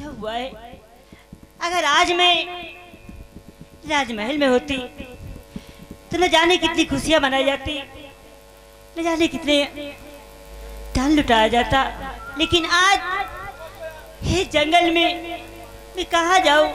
अच्छा हुआ है, अगर आज मैं राजमहल में होती तो न जाने कितनी खुशियां मनाई जाती, न जाने कितने धन लुटाया जाता। लेकिन आज ये जंगल में मैं कहाँ जाऊं?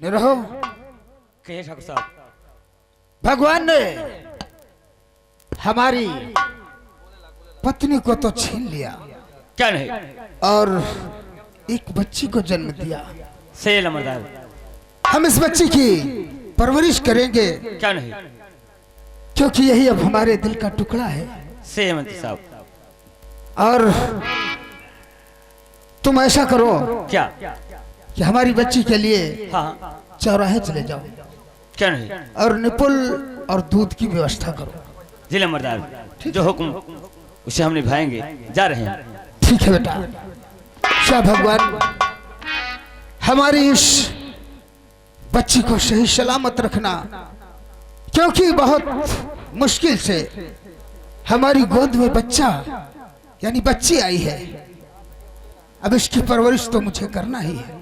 रहो। कहिए ठाकुर साहब। भगवान ने हमारी पत्नी को तो छीन लिया, क्या नहीं, और एक बच्ची को जन्म दिया। से लमरदार, हम इस बच्ची की परवरिश करेंगे, क्या नहीं, क्योंकि यही अब हमारे दिल का टुकड़ा है। से मंत्री साहब, और तुम ऐसा करो क्या? कि हमारी बच्ची के लिए हाँ, चौराहे चले जाओ क्या नहीं? और निपुल और दूध की व्यवस्था करो। जी लंबरदार, जो हुक्म उसे हम निभाएंगे। जा रहे हैं। ठीक है बेटा। शाह भगवान हमारी इस बच्ची को सही सलामत रखना, क्योंकि बहुत मुश्किल से हमारी गोद में बच्चा यानी बच्ची आई है। अब इसकी परवरिश तो मुझे करना ही है।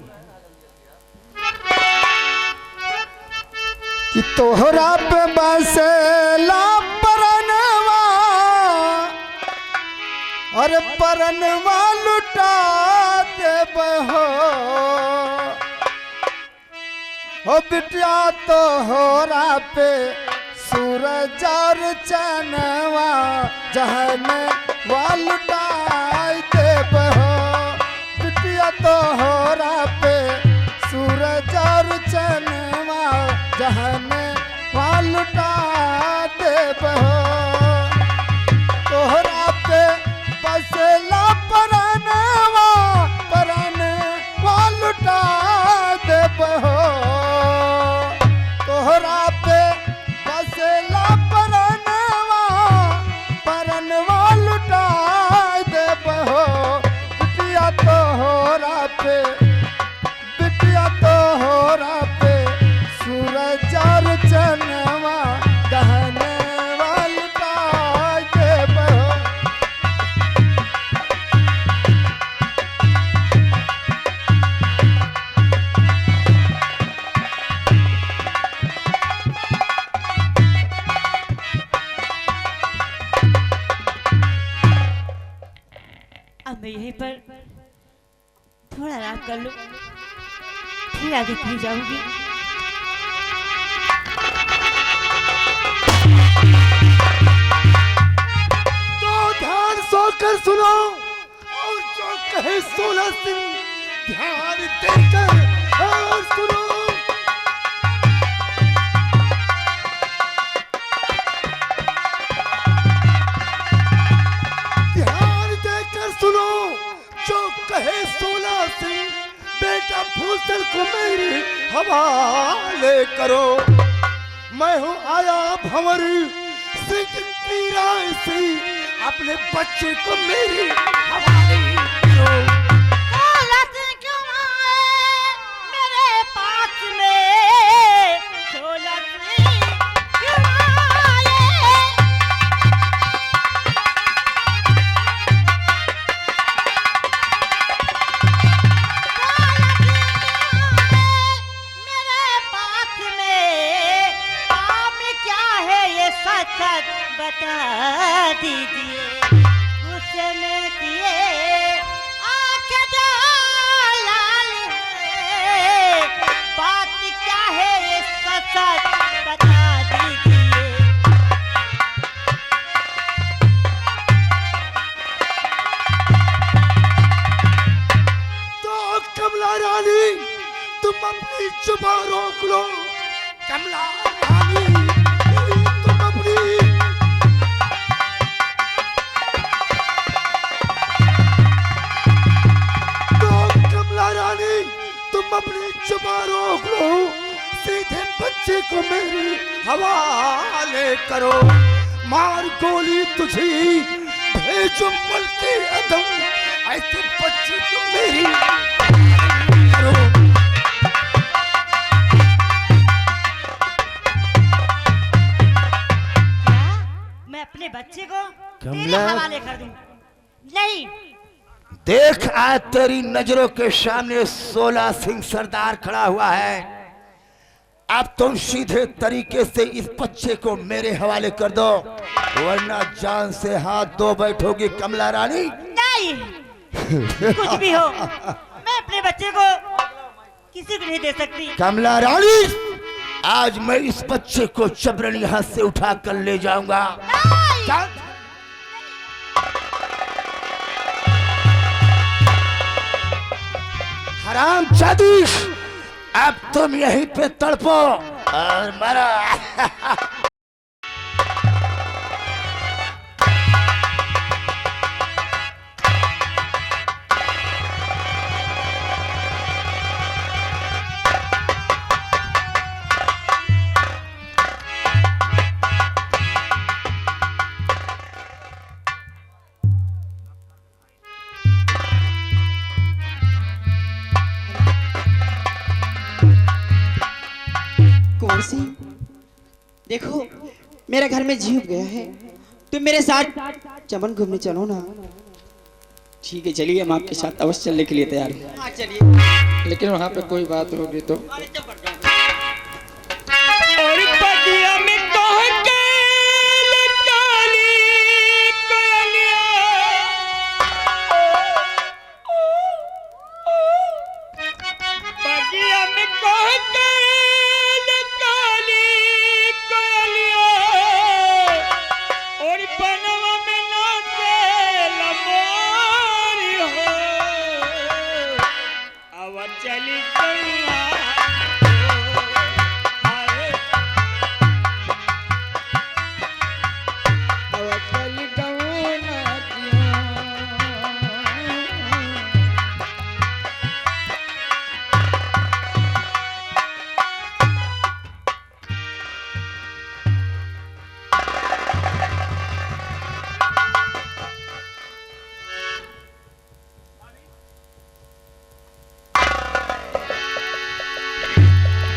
कि तोहरा पे बसेला परनवा और परनवा लुटा देबहो हो बिटिया तोहरा पे सूरज और चनवा जहन वा लुटाई देबहो बिटिया तोहरा पे सूरज और चनवा जहन वा लुटा देबहो तोहरा पे बसेला परनवा परनवा लुटा देबहो तोहरा पे बसेला परनवा परनवा लुटा देबहो बिटिया तोहरा पे बिटिया तोहरा पे सूरज और चनवा दहने लुटा देबहो। अब मैं यहीं पर थोड़ा आराम कर लूं, फिर आगे कहीं जाऊंगी। तो ध्यान सोकर सुनो और जो कहे 16 सिंह ध्यान देकर और सुनो। ध्यान देकर सुनो जो कहे 16 सिंह बेटा भूषण को मेरी हवाले करो। मैं हूँ आया भंवरी सिंह की राय से अपने बच्चे को मेरी हवाले करो। मेरे पास में 16 सिंह क्यों आए? मेरे पास में काम क्या है ये सच सच बता दीजिए। गुस्से में किए आंखें जो लाल है, बात क्या है ये सच सच बता दीजिए। तो कमला रानी तुम अपनी जुबान रोक लो। कमला रानी तुम अपनी रानी तुम अपनी जुबान रोक लो। सीधे बच्चे को मेरी हवाले करो। मार गोली तुझी भेजो मुल्की अदम, ऐसे बच्चे को मेरी करो। मैं अपने बच्चे को तेरे हवाले कर दूं? नहीं। देख आज तेरी नजरों के सामने 16 सिंह सरदार खड़ा हुआ है। अब तुम सीधे तरीके से इस बच्चे को मेरे हवाले कर दो, वरना जान से हाथ धो बैठोगी कमला रानी। नहीं, कुछ भी हो मैं अपने बच्चे को किसी को नहीं दे सकती। कमला रानी आज मैं इस बच्चे को जबरन यहाँ से उठा कर ले जाऊंगा। हराम जादी, अब तुम यहीं पे तड़पो और मरो। देखो मेरे घर में जीव गया है, तुम मेरे साथ चमन घूमने चलो ना। ठीक है चलिए, हम आपके साथ अवश्य चलने के लिए तैयार हैं। हाँ चलिए। लेकिन वहाँ पे कोई बात होगी तो और पगिया में कह के लकाली कोयलिया, पगिया में कह के लकाली कोयलिया, और बनवा में नाचे लमोरी हो, अब चली गया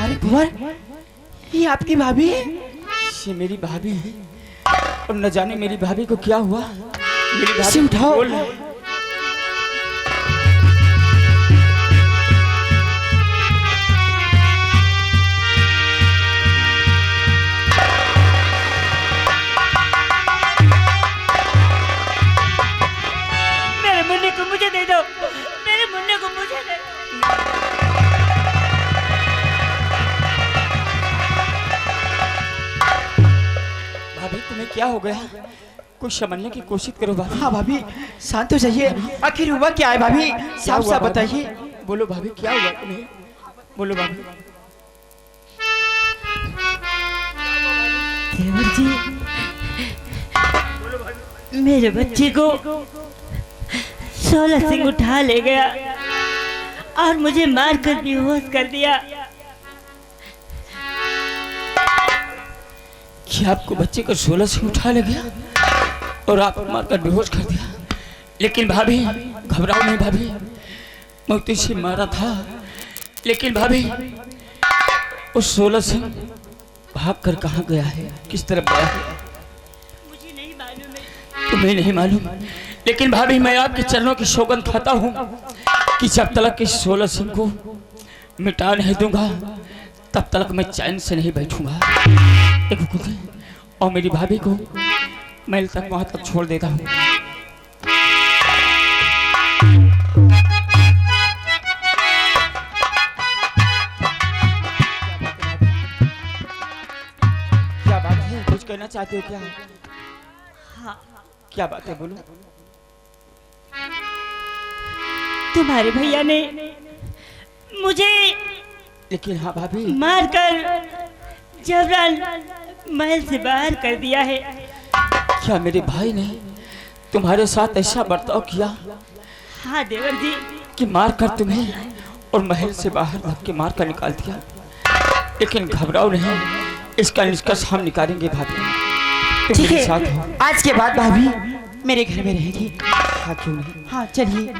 अरे कुंवर, ये आपकी भाभी है? ये मेरी भाभी है, और न जाने मेरी भाभी को क्या हुआ। मेरी इसे भाभी उठाओ। बोल रही। मेरे मुन्ने को मुझे दे दो, मेरे मुन्ने को मुझे दे दो। भाभी तुम्हें क्या हो गया? कुछ समझने की कोशिश करो भाभी। हाँ भाभी, शांत हो जाइए। आखिर हुआ क्या है भाभी? साफ हुआ साफ भाभी? बताइए। बोलो भाभी, क्या हुआ तुम्हें? बोलो भाभी। देवर जी, मेरे बच्चे को 16 सिंह उठा ले गया और मुझे मारकर बेहोश कर दिया। क्या आपको बच्चे को 16 से उठा ले गया और आप मारकर बेहोश कर दिया? लेकिन भाभी घबराओ नहीं भाभी, मैं तो इसे मारा था, लेकिन भाभी उस 16 से भाग कर कहाँ गया है, किस तरफ गया है मुझे नहीं मालूम है। तुम्हें नहीं मालूम, लेकिन भाभी मैं आपके चरणों की सौगंध खाता हूँ कि जब तक इस 16 सिंह को मिटा नहीं दूंगा तब तक मैं चैन से नहीं बैठूंगा। देखो कुंती, और मेरी भाभी को महल तक वहां तक छोड़ देता हूँ। क्या बात है, कुछ कहना चाहते हो क्या? हाँ, क्या बात है, बोलो। तुम्हारे भैया ने मुझे लेकिन हाँ भाभी, मारकर जबरन महल से बाहर कर दिया है। क्या मेरे भाई ने तुम्हारे साथ ऐसा बर्ताव किया हाँ देवर जी, कि मार कर तुम्हें और महल से बाहर धक्के मार कर निकाल दिया? लेकिन घबराओ नहीं, इसका निष्कर्ष हम निकालेंगे भाभी। तुम ठीक मेरे है, साथ हो। आज के बाद भाभी मेरे घर में रहेगी। हाँ क्यों नहीं। हाँ चलिए।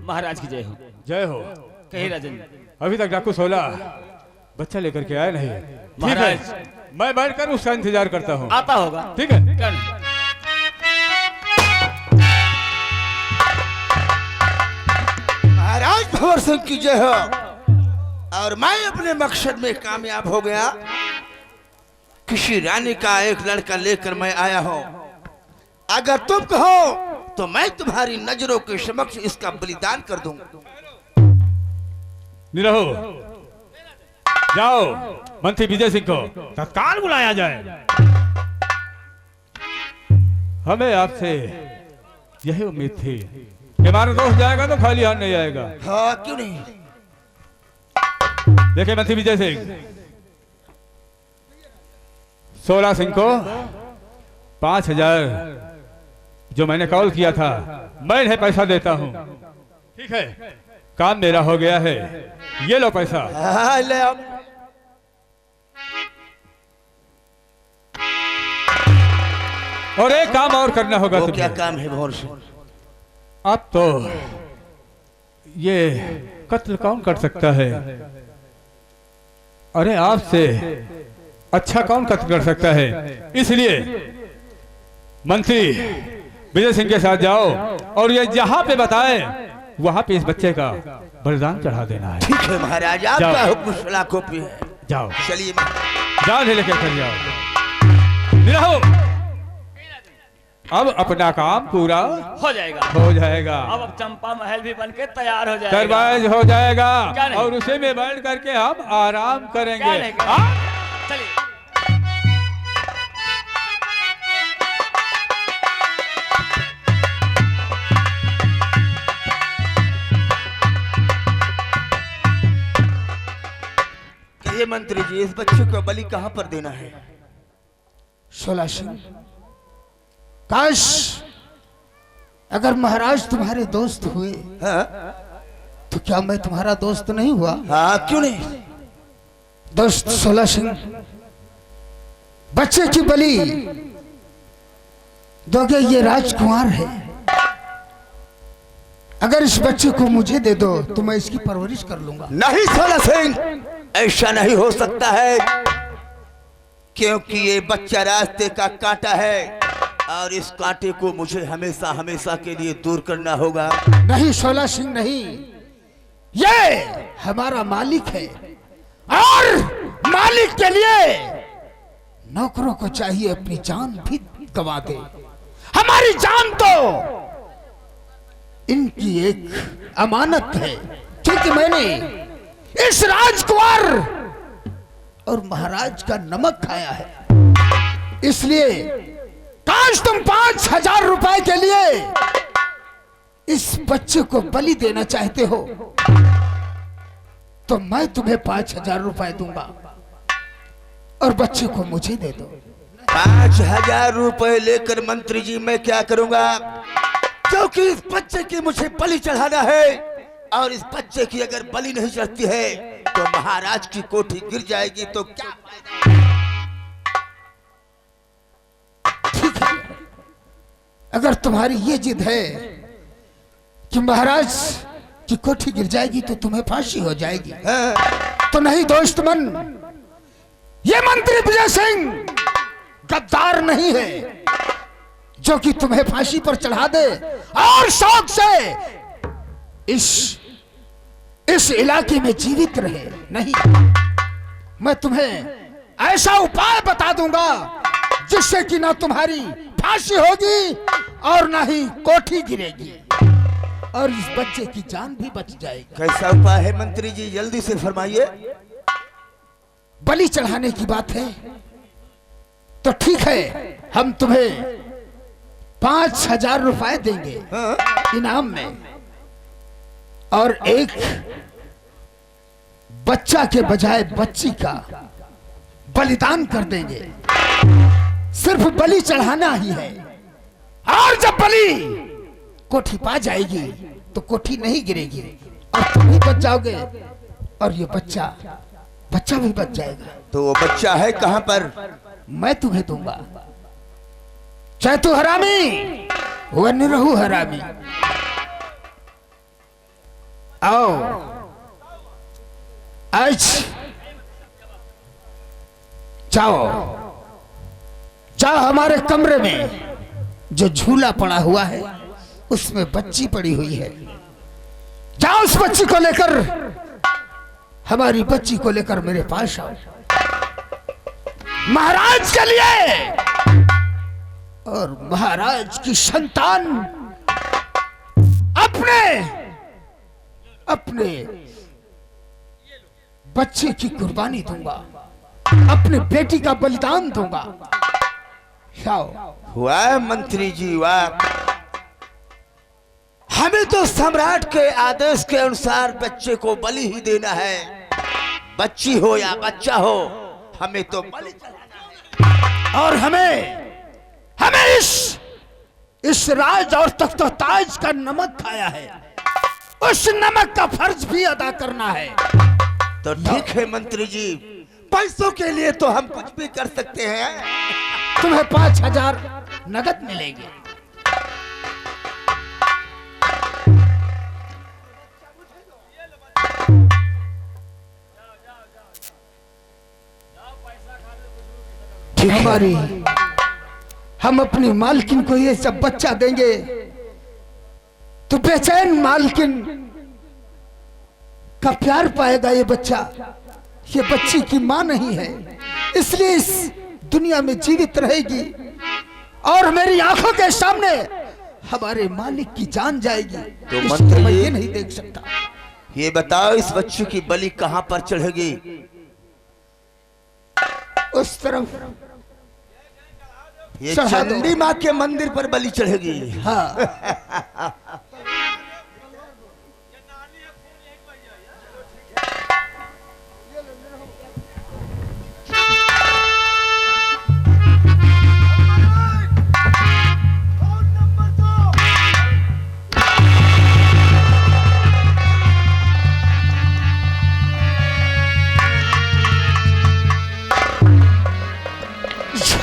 महाराज की जय हो। जय हो। कहे राजन। अभी तक डाकू 16 बच्चा लेकर के आया नहीं। ठीक महाराज। है, मैं बैठकर उसका इंतजार करता हूँ। आता होगा। ठीक है। क्या नहीं? महाराज भंवर सिंह की जय हो। और मैं अपने मकसद में कामयाब हो गया। किसी रानी का एक लड़का लेकर मैं आया हूँ। अगर तुम कहो तो मैं तुम्हारी नजरों के समक्ष इसका बलिदान कर दूंगा। निरहो, जाओ मंत्री विजय सिंह को तत्काल बुलाया जाए। हमें आपसे यही उम्मीद थी कि हमारा दोस्त जाएगा तो खाली हाथ नहीं आएगा। हाँ क्यों नहीं। देखिए मंत्री विजय सिंह, 16 सिंह को 5000 जो मैंने कॉल किया था मैं इन्हें पैसा देता हूँ। ठीक है, काम मेरा हो गया है, ये लो पैसा। हाँ, ले आओ। और एक काम और करना होगा वो तुम्हें। क्या काम है भंवर सिंह? अब तो ये कत्ल कौन कर सकता है? अरे आपसे अच्छा कौन कत्ल कर सकता है? इसलिए मंत्री विजय सिंह के साथ जाओ और ये जहां पे बताए वहां पे इस बच्चे का बलिदान चढ़ा देना है। ठीक है महाराज, आपका जाओ। हुक्म सलाखों पे है। जाओ, चलिए महाराज। जान लेकर कर जाओ। निरहो, अब अपना काम पूरा हो जाएगा। हो जाएगा, अब चंपा महल भी बनके तैयार हो जाएगा। दरबार हो जाएगा क्या नहीं? और उसी में बैठ करके हम आराम क्या करेंगे। नहीं, क्या हाँ? नहीं? चलिए। कहिए मंत्री जी, इस बच्चे को बलि कहाँ पर देना है? शोला सिंह, काश अगर महाराज तुम्हारे दोस्त हुए हाँ तो क्या मैं तुम्हारा दोस्त नहीं हुआ? हाँ, क्यों नहीं? दोस्त शोला सिंह, बच्चे की बलि दोगे, ये राजकुमार है। अगर इस बच्चे को मुझे दे दो तो मैं इसकी परवरिश कर लूंगा। नहीं शोला सिंह, ऐसा नहीं हो सकता है, क्योंकि ये बच्चा रास्ते का कांटा है और इस कांटे को मुझे हमेशा हमेशा के लिए दूर करना होगा। नहीं शोला सिंह, नहीं, ये हमारा मालिक है और मालिक के लिए नौकरों को चाहिए अपनी जान भी गवा दे। हमारी जान तो इनकी एक अमानत है, क्योंकि मैंने इस राजकुमार और महाराज का नमक खाया है। इसलिए काश तुम 5,000 रुपए के लिए इस बच्चे को बलि देना चाहते हो तो मैं तुम्हें 5,000 रुपए दूंगा और बच्चे को मुझे दे दो। 5,000 रुपए लेकर मंत्री जी मैं क्या करूंगा? क्योंकि इस बच्चे की मुझे बलि चढ़ाना है और इस बच्चे की अगर बलि नहीं चढ़ती है तो महाराज की कोठी गिर जाएगी, तो क्या फायदा? ठीक है, अगर तुम्हारी ये जिद है कि महाराज की कोठी गिर जाएगी तो तुम्हें फांसी हो जाएगी, तो नहीं दोस्त मन, ये मंत्री विजय सिंह गद्दार नहीं है जो कि तुम्हें फांसी पर चढ़ा दे और शौक से इस इलाके में जीवित रहे। नहीं, मैं तुम्हें ऐसा उपाय बता दूंगा जिससे कि ना तुम्हारी फांसी होगी और ना ही कोठी गिरेगी और इस बच्चे की जान भी बच जाएगी। कैसा उपाय है मंत्री जी, जल्दी से फरमाइए। बलि चढ़ाने की बात है तो ठीक है, हम तुम्हें 5,000 रुपए देंगे इनाम में और एक बच्चा के बजाय बच्ची का बलिदान कर देंगे। सिर्फ बलि चढ़ाना ही है और जब बलि कोठी पा जाएगी तो कोठी नहीं गिरेगी और तुम भी बच जाओगे और ये बच्चा भी बच जाएगा। तो वो बच्चा है कहाँ पर? मैं तुम्हें दूंगा, चाहे तू हरामी व निरहु हरामी। आओ आज जाओ हमारे कमरे में जो झूला पड़ा हुआ है उसमें बच्ची पड़ी हुई है, जाओ उस बच्ची को लेकर, हमारी बच्ची को लेकर मेरे पास आओ महाराज के लिए, और महाराज की संतान अपने बच्चे की कुर्बानी दूंगा, अपने बेटी का बलिदान दूंगा। वाह मंत्री जी वाह, हमें तो सम्राट के आदेश के अनुसार बच्चे को बलि ही देना है, बच्ची हो या बच्चा हो, हमें तो बलि चढ़ाना है। और हमें इस राज और तख्तो ताज का नमक खाया है, उस नमक का फर्ज भी अदा करना है। तो ठीक है मंत्री जी, पैसों के लिए तो हम कुछ भी कर सकते हैं। तुम्हें 5,000 नगद मिलेगी। हमारी हम अपनी मालकिन को ये सब बच्चा देंगे तो बेचैन मालकिन का प्यार पाएगा ये बच्चा। ये बच्ची की मां नहीं है, इसलिए इस दुनिया में जीवित रहेगी और मेरी आंखों के सामने हमारे मालिक की जान जाएगी। तो इसको मंत्री मैं ये नहीं देख सकता। ये बताओ इस बच्ची की बलि कहां पर चढ़ेगी? उस तरफ ये चढ़ा दो। चंडी माँ के मंदिर पर बलि चढ़ेगी। हाँ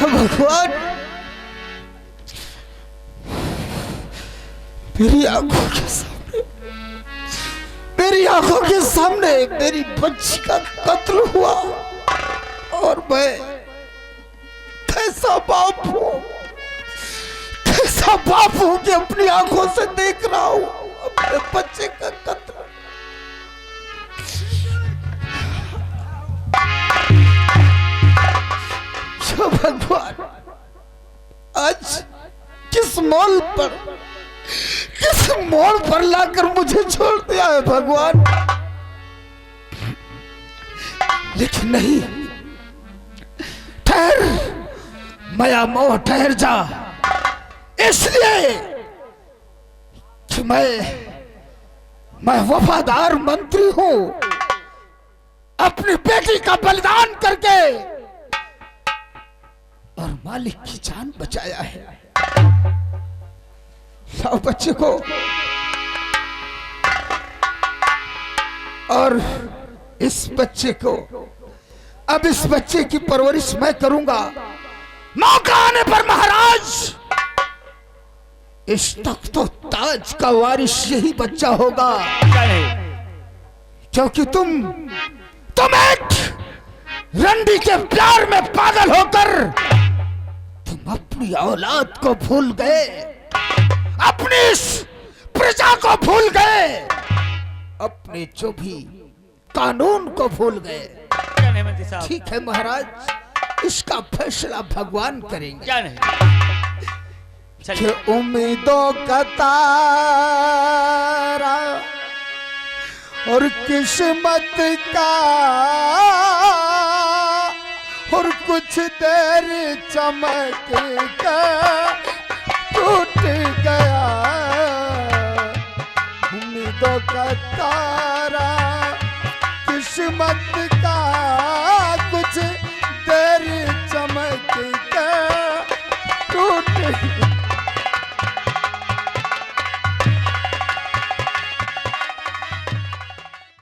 भगवान, मेरी आंखों के सामने मेरी बच्ची का कत्ल हुआ और मैं कैसा बाप हूं कि अपनी आंखों से देख रहा हूं अपने बच्चे का कत्ल। भगवान, आज किस मोड़ पर लाकर मुझे छोड़ दिया है भगवान। लेकिन नहीं, ठहर माया मोह, ठहर जा। इसलिए कि मैं वफादार मंत्री हूं, अपनी बेटी का बलिदान करके और मालिक की जान बचाया है। लाओ बच्चे को और इस बच्चे को, अब इस बच्चे की परवरिश मैं करूंगा। मौका आने पर महाराज इस तख्त ताज का वारिस यही बच्चा होगा, क्योंकि तुम एक रंडी के प्यार में पागल होकर तुम अपनी औलाद को भूल गए, अपनी इस प्रजा को भूल गए, अपने जो भी कानून को भूल गए। ठीक है महाराज, इसका फैसला भगवान करेंगे। क्या नहीं कि उम्मीदों का तारा और किस्मत का और कुछ देर चमक कर टूट गया। उम्मीदों का तारा किस्मत का कुछ देर